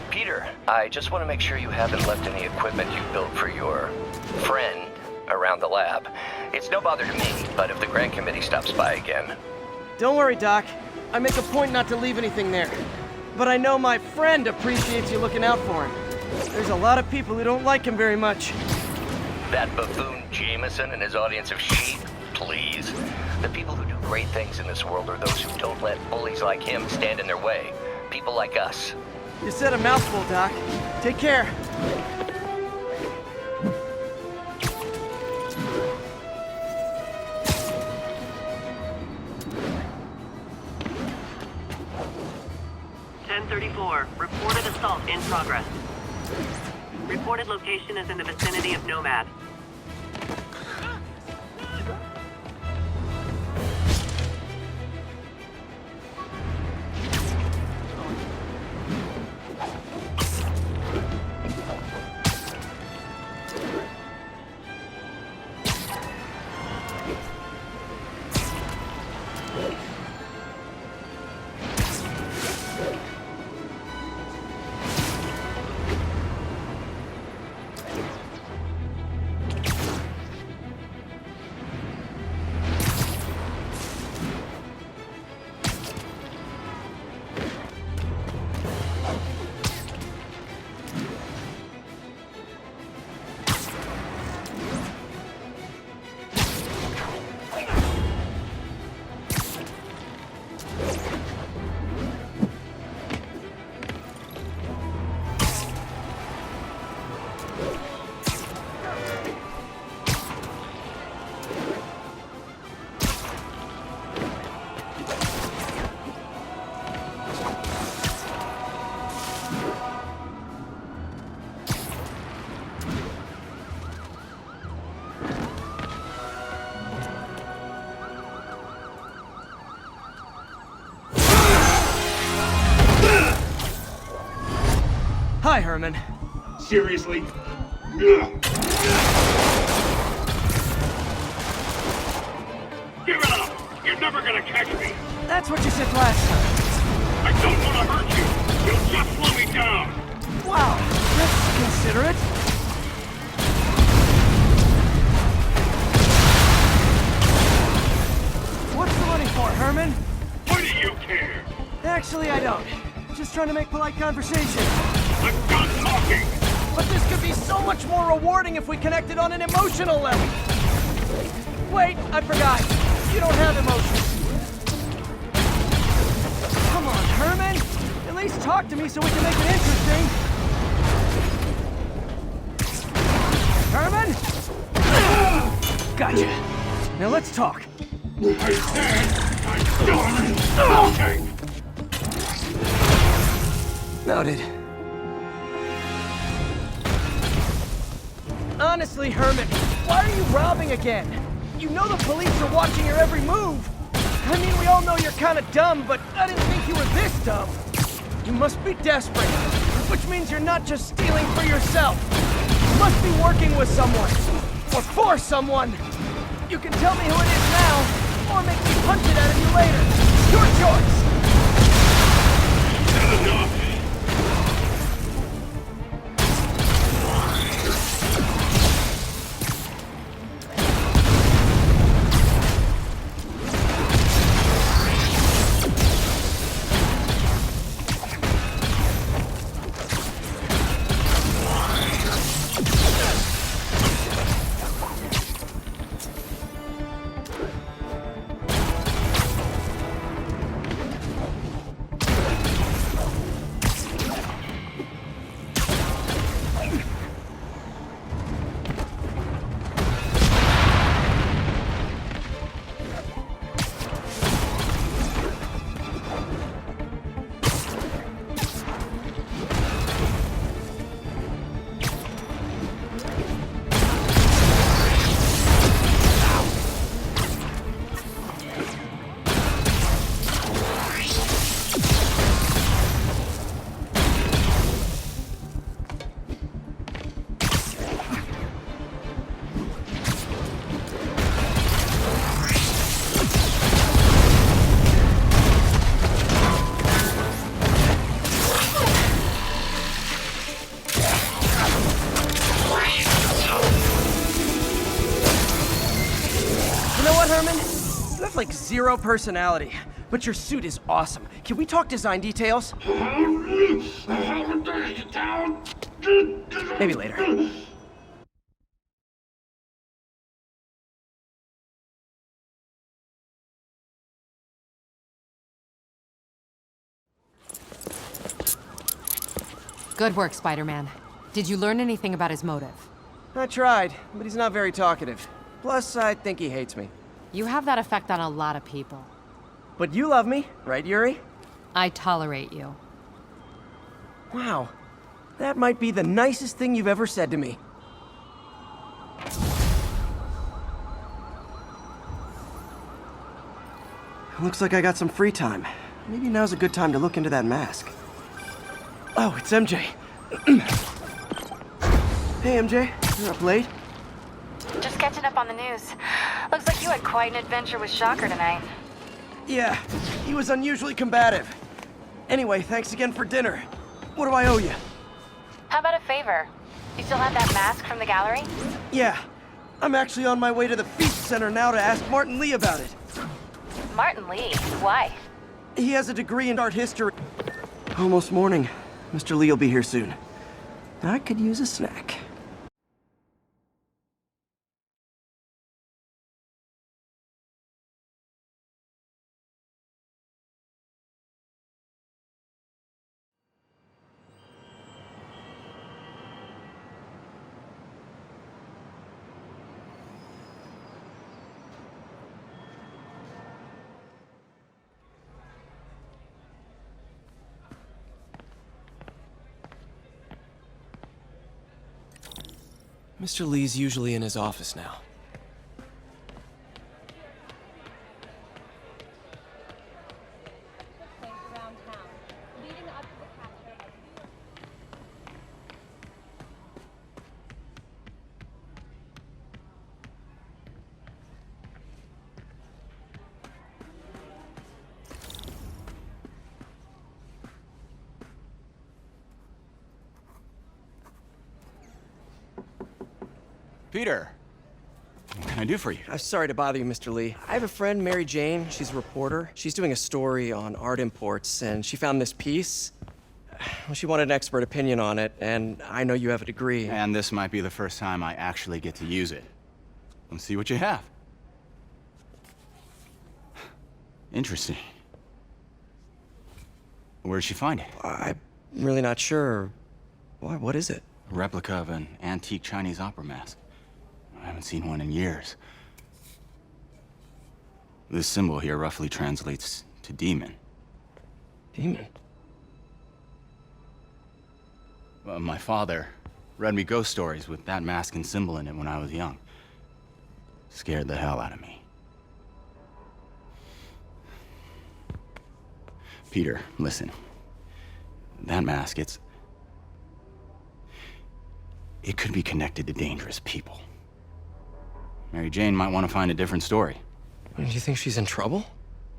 Peter, I just want to make sure you haven't left any equipment you built for your friend around the lab. It's no bother to me, but if the grant committee stops by again... Don't worry, Doc. I make a point not to leave anything there. But I know my friend appreciates you looking out for him. There's a lot of people who don't like him very much. That buffoon Jameson and his audience of sheep? Please. The people who do great things in this world are those who don't let bullies like him stand in their way. People like us. You said a mouthful, Doc. Take care. Reported assault in progress. Reported location is in the vicinity of Nomad. Hi, Herman. Seriously? Give it up! You're never gonna catch me! That's what you said last time. I don't want to hurt you! You'll just slow me down! Wow, that's considerate. What's the money for, Herman? Why do you care? Actually, I don't. Just trying to make polite conversation. I'm done talking! But this could be so much more rewarding if we connected on an emotional level. Wait, I forgot. You don't have emotions. Come on, Herman. At least talk to me so we can make it interesting. Herman? Gotcha. Now let's talk. I said I'm done talking! Noted. Honestly, Herman, why are you robbing again? You know the police are watching your every move. I mean, we all know you're kind of dumb, but I didn't think you were this dumb. You must be desperate, which means you're not just stealing for yourself. You must be working with someone, or for someone. You can tell me who it is now, or make me punch it out of you later. Your choice. Is that enough? have like zero personality, but your suit is awesome. Can we talk design details? Maybe later. Good work, Spider-Man. Did you learn anything about his motive? I tried, but he's not very talkative. Plus, I think he hates me. You have that effect on a lot of people. But you love me, right, Yuri? I tolerate you. Wow. That might be the nicest thing you've ever said to me. Looks like I got some free time. Maybe now's a good time to look into that mask. Oh, it's MJ. Hey, MJ. You're up late? Just catching up on the news. Looks like you had quite an adventure with Shocker tonight. Yeah, he was unusually combative. Anyway, thanks again for dinner. What do I owe you? How about a favor? You still have that mask from the gallery? Yeah, I'm actually on my way to the Feast Center now to ask Martin Lee about it. Martin Lee? Why? He has a degree in art history. Almost morning. Mr. Lee will be here soon. I could use a snack. Mr. Lee's usually in his office now. Peter, what can I do for you? I'm sorry to bother you, Mr. Lee. I have a friend, Mary Jane. She's a reporter. She's doing a story on art imports, and she found this piece. Well, she wanted an expert opinion on it, and I know you have a degree. And this might be the first time I actually get to use it. Let's see what you have. Interesting. Where did she find it? I'm really not sure. Why, what is it? A replica of an antique Chinese opera mask. I haven't seen one in years. This symbol here roughly translates to demon. Demon? My father read me ghost stories with that mask and symbol in it when I was young. Scared the hell out of me. Peter, listen. That mask, it could be connected to dangerous people. Mary Jane might want to find a different story. Do you think she's in trouble?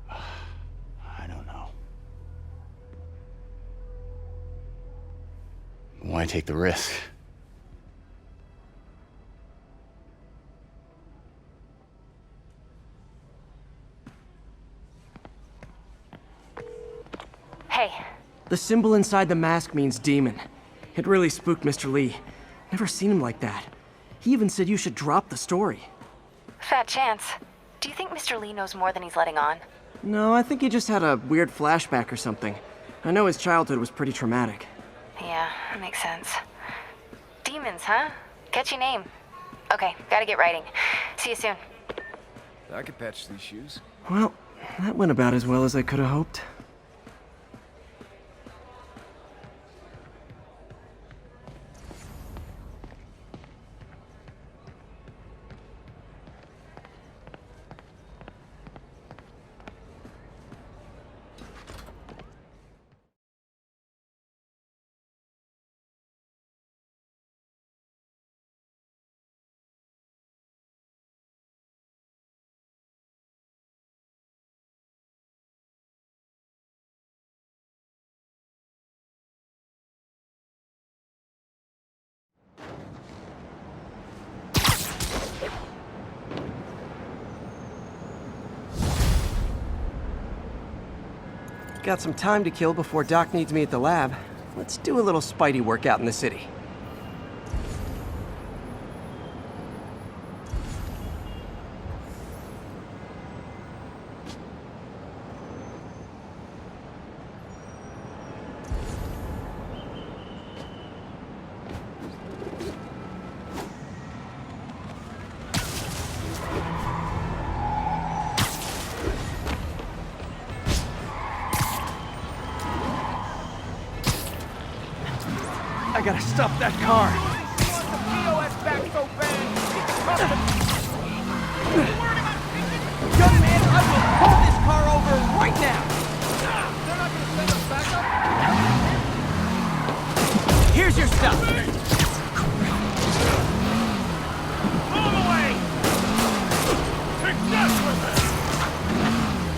I don't know. Why take the risk? Hey, The symbol inside the mask means demon. It really spooked Mr. Lee. Never seen him like that. He even said you should drop the story. fat chance. Do you think Mr. Lee knows more than he's letting on? No, I think he just had a weird flashback or something. I know his childhood was pretty traumatic. Yeah, that makes sense. Demons, huh? Catchy name. Okay, gotta get writing. See you soon. I could patch these shoes. Well, that went about as well as I could have hoped. Got some time to kill before Doc needs me at the lab. Let's do a little Spidey workout in the city. I gotta stop that car. Young man, I will pull this car over right now. Here's your stuff.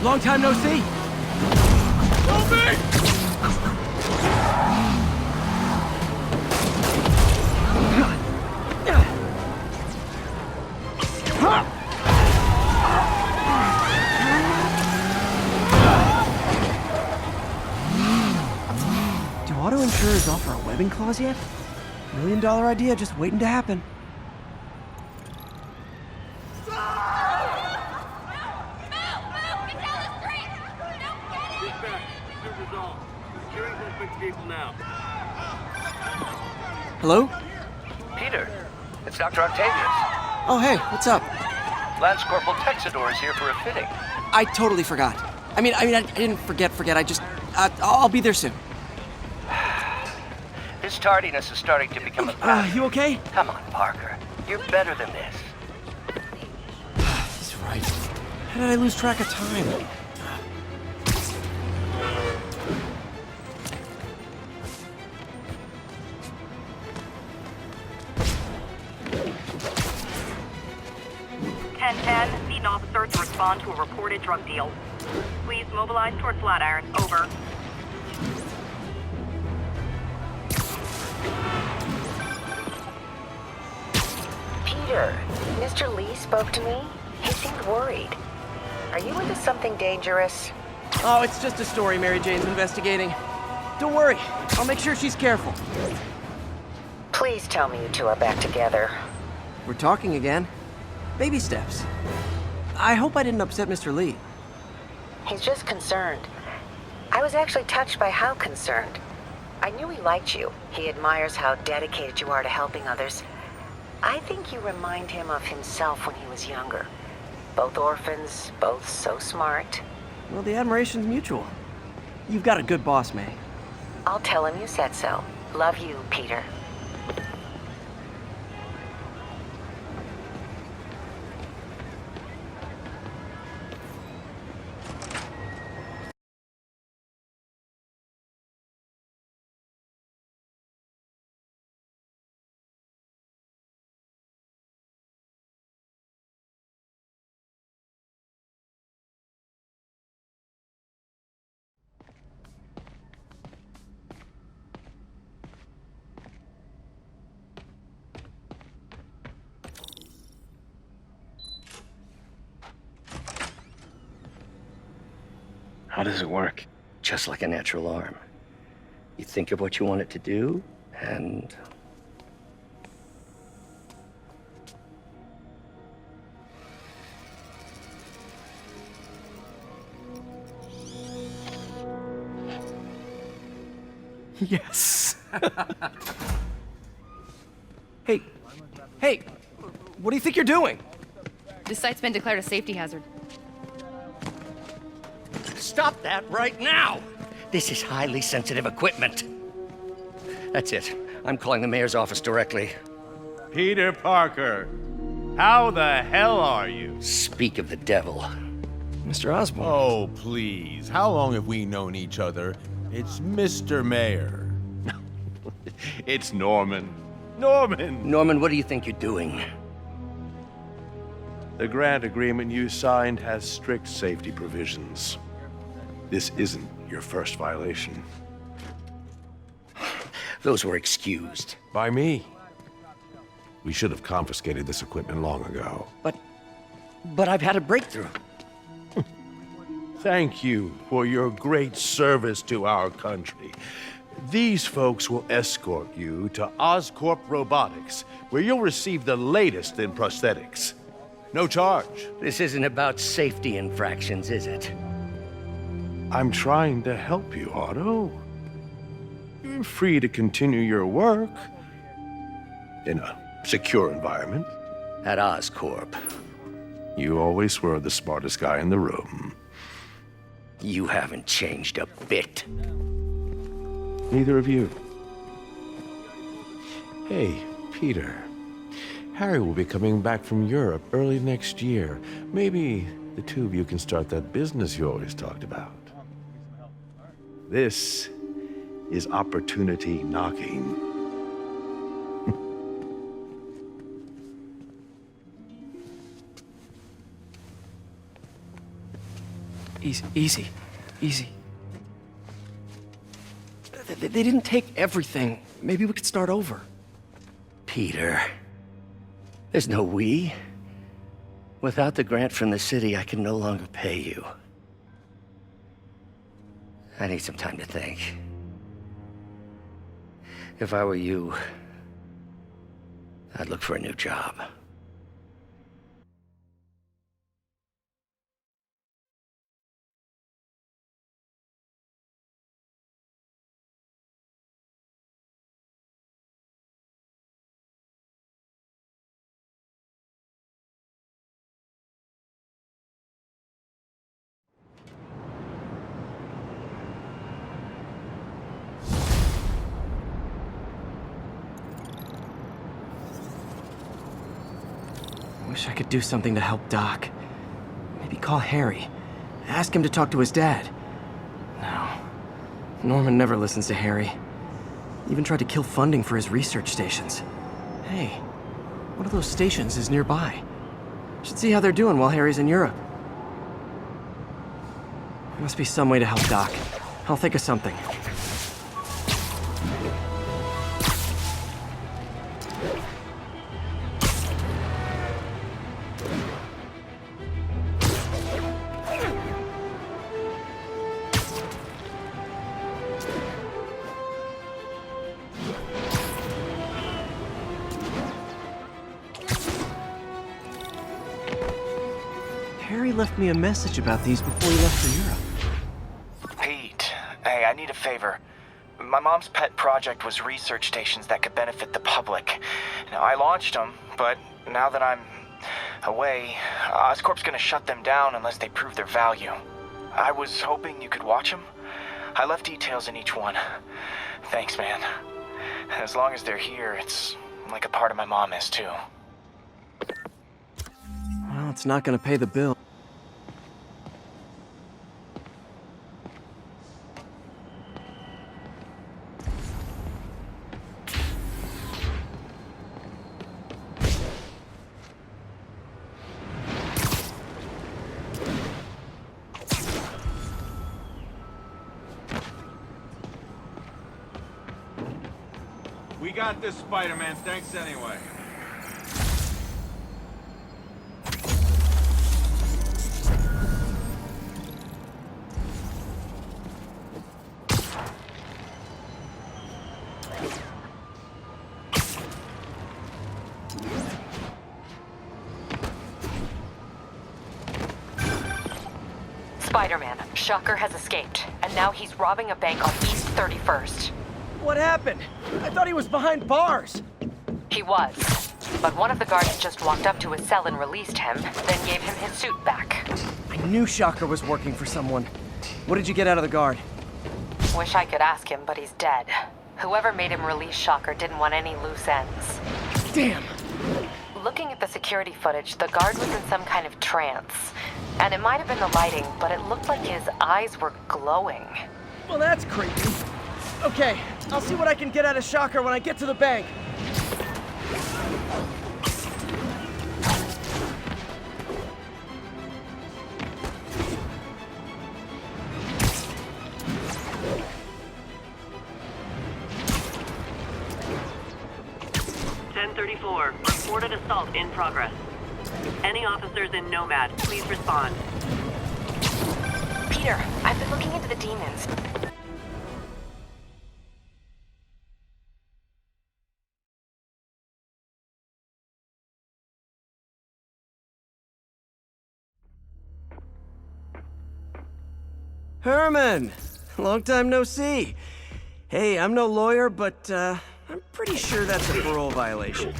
Long time no see. Do auto insurers offer a webbing clause yet? $1 million idea just waiting to happen. Dispatch, pursuit resolved. Securing suspect vehicle now. Hello? Peter, it's Dr. Octavius. Oh, hey, what's up? Lance Corporal Texador is here for a fitting. I totally forgot. I didn't forget. I just, I'll be there soon. His tardiness is starting to become a pattern. You okay? Come on, Parker. You're better than this. He's right. How did I lose track of time? Need an officer to respond to a reported drug deal. Please mobilize toward Flatiron. Over. Peter, Mr. Lee spoke to me. He seemed worried. Are you into something dangerous? Oh, it's just a story Mary Jane's investigating. Don't worry, I'll make sure she's careful. Please tell me you two are back together. We're talking again. Baby steps. I hope I didn't upset Mr. Lee. He's just concerned. I was actually touched by how concerned. I knew he liked you. He admires how dedicated you are to helping others. I think you remind him of himself when he was younger. Both orphans, both so smart. Well, the admiration's mutual. You've got a good boss, May. I'll tell him you said so. Love you, Peter. How does it work? Just like a natural arm. You think of what you want it to do, and... Yes. Hey, what do you think you're doing? This site's been declared a safety hazard. Stop that right now! This is highly sensitive equipment. That's it. I'm calling the mayor's office directly. Peter Parker, how the hell are you? Speak of the devil. Mr. Osborn. Oh, please. How long have we known each other? It's Mr. Mayor. It's Norman. Norman! Norman, what do you think you're doing? The grant agreement you signed has strict safety provisions. This isn't your first violation. Those were excused. By me. We should have confiscated this equipment long ago. But I've had a breakthrough. thank you for your great service to our country. These folks will escort you to Oscorp Robotics, where you'll receive the latest in prosthetics. No charge. This isn't about safety infractions, is it? I'm trying to help you, Otto. You're free to continue your work in a secure environment. At Oscorp. You always were the smartest guy in the room. You haven't changed a bit. Neither of you. Hey, Peter. Harry will be coming back from Europe early next year. Maybe the two of you can start that business you always talked about. This is opportunity knocking. Easy. They didn't take everything. Maybe we could start over. Peter. There's no we. Without the grant from the city, I can no longer pay you. I need some time to think. If I were you, I'd look for a new job. Wish I could do something to help Doc. Maybe call Harry. Ask him to talk to his dad. No. Norman never listens to Harry. Even tried to kill funding for his research stations. Hey, one of those stations is nearby. Should see how they're doing while Harry's in Europe. There must be some way to help Doc. I'll think of something. Harry left me a message about these before he left for Europe. Pete, hey, I need a favor. My mom's pet project was research stations that could benefit the public. Now, I launched them, but now that I'm away, Oscorp's gonna shut them down unless they prove their value. I was hoping you could watch them. I left details in each one. Thanks, man. As long as they're here, it's like a part of my mom is, too. Well, it's not gonna pay the bill. We got this, Spider-Man. Thanks anyway. Spider-Man, Shocker has escaped, and now he's robbing a bank on East 31st. What happened? I thought he was behind bars. He was, but one of the guards just walked up to his cell and released him, then gave him his suit back. I knew Shocker was working for someone. What did you get out of the guard? Wish I could ask him, but he's dead. Whoever made him release Shocker didn't want any loose ends. Damn! Looking at the security footage, the guard was in some kind of trance. And it might have been the lighting, but it looked like his eyes were glowing. Well, that's creepy. Okay, I'll see what I can get out of Shocker when I get to the bank. Reported assault in progress. Any officers in Nomad, please respond. Peter, I've been looking into the demons. Herman! Long time no see. Hey, I'm no lawyer, but I'm pretty sure that's a parole violation.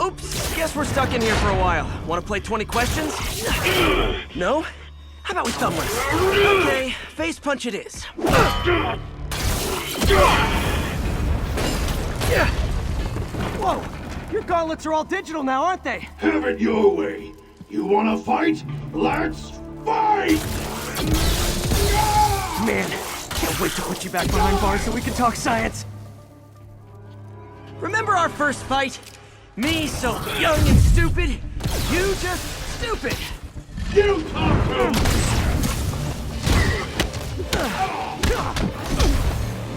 Oops, guess we're stuck in here for a while. Want to play 20 questions? No? How about we thumb wrestle? Okay, face punch it is. Whoa! Your gauntlets are all digital now, aren't they? Have it your way. You wanna fight? Let's fight! Man, can't wait to put you back behind bars so we can talk science. Remember our first fight? Me so young and stupid, you just stupid. You talk to him!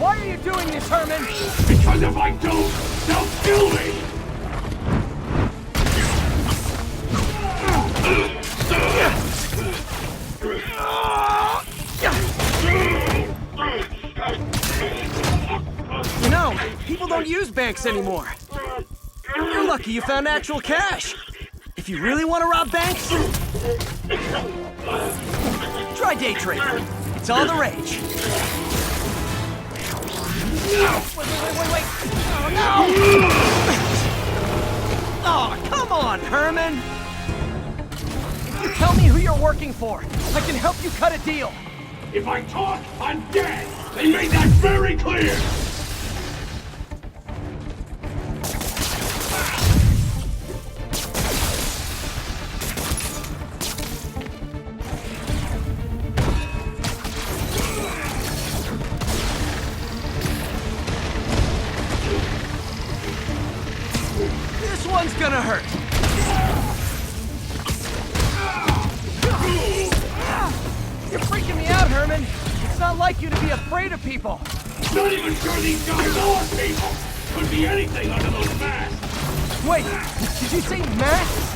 Why are you doing this, Herman? Because if I don't, they'll kill me! You know, people don't use banks anymore. You're lucky you found actual cash. If you really want to rob banks, try day trading. It's all the rage. Wait. Oh, no! Oh, come on, Herman! If you tell me who you're working for, I can help you cut a deal. If I talk, I'm dead! They made that very clear! This one's gonna hurt. You're freaking me out, Herman. It's not like you to be afraid of people. Not even sure these guys are people! Could be anything under those masks! Wait, did you say masks?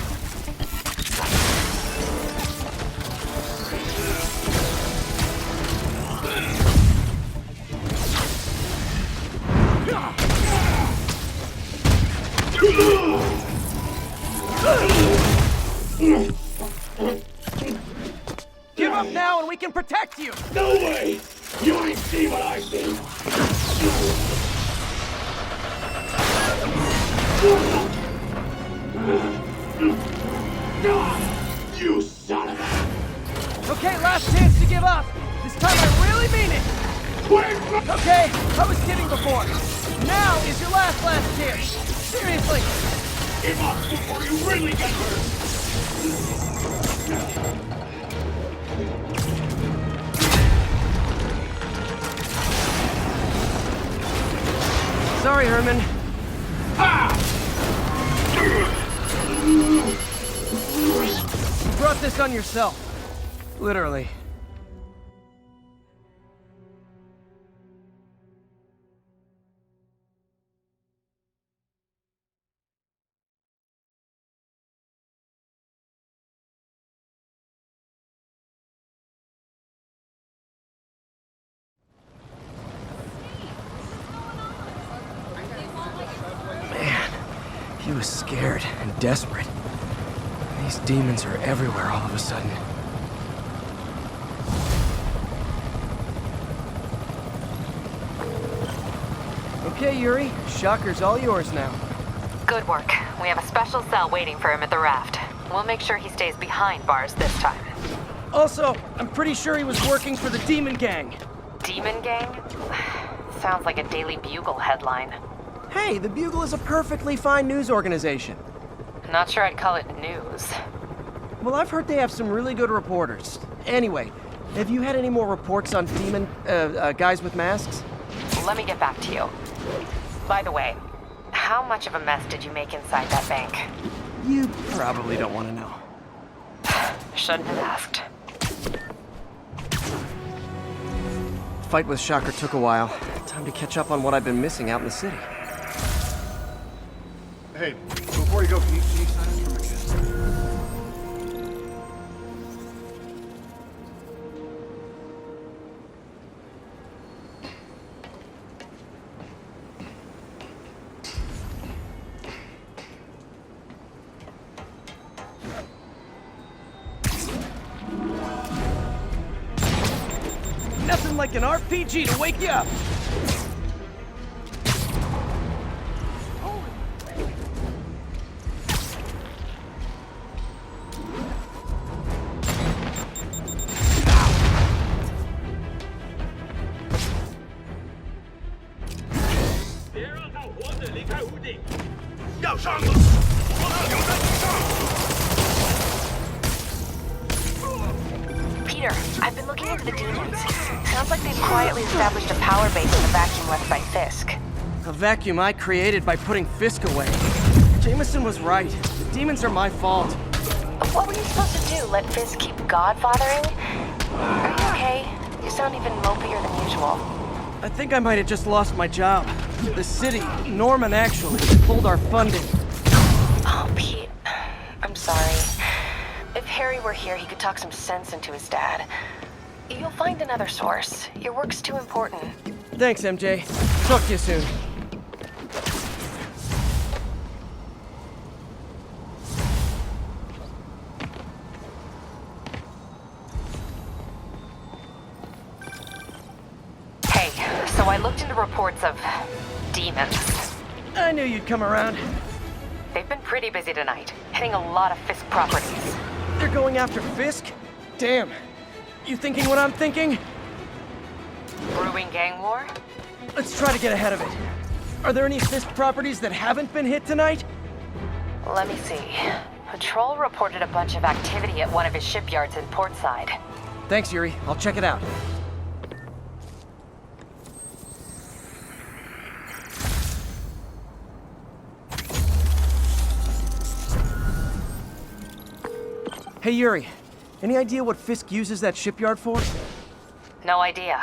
Give up now and we can protect you! No way! You ain't see what I see! You son of a... Okay, last chance to give up. This time I really mean it. Okay, I was kidding before. Now is your last chance. Seriously. Give up before you really get hurt! Sorry, Herman. You brought this on yourself. Literally. He was scared and desperate. These demons are everywhere all of a sudden. Okay, Yuri. Shocker's all yours now. Good work. We have a special cell waiting for him at the raft. We'll make sure he stays behind bars this time. Also, I'm pretty sure he was working for the Demon Gang. Demon Gang? Sounds like a Daily Bugle headline. Hey, the Bugle is a perfectly fine news organization. Not sure I'd call it news. Well, I've heard they have some really good reporters. Anyway, have you had any more reports on demon, guys with masks? Let me get back to you. By the way, how much of a mess did you make inside that bank? You probably don't want to know. Shouldn't have asked. Fight with Shocker took a while. Time to catch up on what I've been missing out in the city. Hey, before you go, can you sign us from a kiss? Nothing like an RPG to wake you up. Peter, I've been looking into the demons. Sounds like they've quietly established a power base in the vacuum left by Fisk. A vacuum I created by putting Fisk away. Jameson was right. The demons are my fault. What were you supposed to do? Let Fisk keep godfathering? Are you okay? You sound even mopier than usual. I think I might have just lost my job. The city, Norman actually, pulled our funding. Oh, Pete. I'm sorry. If Harry were here, he could talk some sense into his dad. You'll find another source. Your work's too important. Thanks, MJ. Talk to you soon. Hey, so I looked into reports of demons. I knew you'd come around. They've been pretty busy tonight, hitting a lot of Fisk properties. They're going after Fisk? Damn. You thinking what I'm thinking? Brewing gang war? Let's try to get ahead of it. Are there any Fisk properties that haven't been hit tonight? Let me see. Patrol reported a bunch of activity at one of his shipyards in Portside. Thanks, Yuri. I'll check it out. Hey, Yuri. Any idea what Fisk uses that shipyard for? No idea.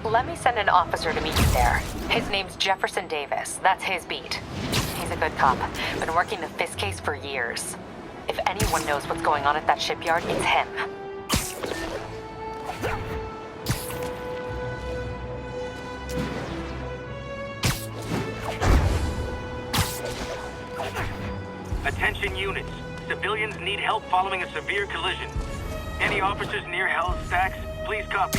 Let me send an officer to meet you there. His name's Jefferson Davis. That's his beat. He's a good cop. Been working the Fisk case for years. If anyone knows what's going on at that shipyard, it's him. Attention units. Civilians need help following a severe collision. Any officers near Hell's Stacks, please copy.